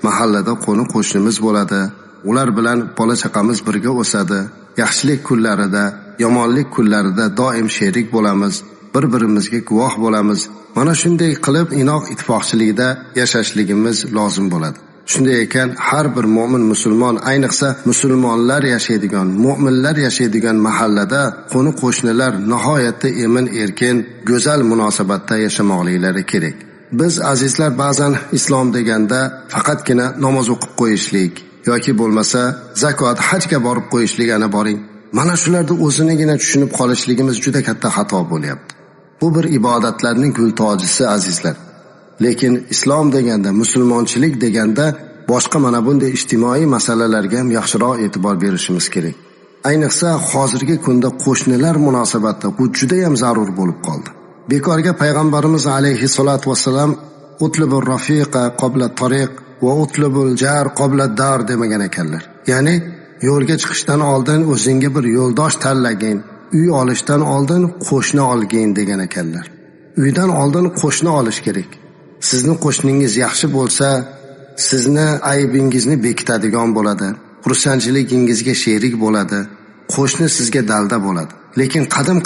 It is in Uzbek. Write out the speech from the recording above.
Mahallada qo'ni-qo'shnimiz bo'ladi. Ular bilan bola chaqamiz birga o'sadi. Yaxshilik kunlarida, yomonlik kunlarida doim sherik bo'lamiz. Bir-birimizga guvoh bo'lamiz. Mana shunday qilib inoq ittifoqchilikda yashashligimiz lozim bo'ladi. Shunday ekan, har bir mu'min musulmon, ayniqsa musulmonlar yashaydigan, mu'minlar yashaydigan mahallada qo'ni-qo'shnilar nihoyatda emin-erkin, go'zal munosabatda yashamoqliklari kerak. Biz azizlar ba'zan islom deganda faqatgina namoz o'qib qo'yishlik yoki bo'lmasa zakot, hajga borib qo'yishlik ana boring. Mana shularda o'zinigina tushunib qolishligimiz juda katta xato bo'lyapti. Bu bir ibodatlarning gul tojisi azizlar. Lekin islom deganda, musulmonchilik deganda boshqa mana bunday ijtimoiy masalalarga ham yaxshiroq e'tibor berishimiz kerak. Ayniqsa hozirgi kunda qo'shnilar munosabatda bu juda ham zarur bo'lib qoldi. Bekorga payg'ambarimiz alayhi salatu vasallam utlubur rafiqa qabla tariq va utlubul jar qabla dar demagan ekanlar. Ya'ni yo'lga chiqishdan oldin o'zingga bir yo'ldosh tanlagin, uy olishdan oldin qo'shni olgin degan ekanlar. Uydan oldin qo'shni olish kerak. Sizni qo'shningiz yaxshi bo'lsa, sizni aybingizni bekitadigan bo'ladi. Xursandchiligingizga sherik bo'ladi. Qo'shni sizga dalda bo'ladi. Lekin qadim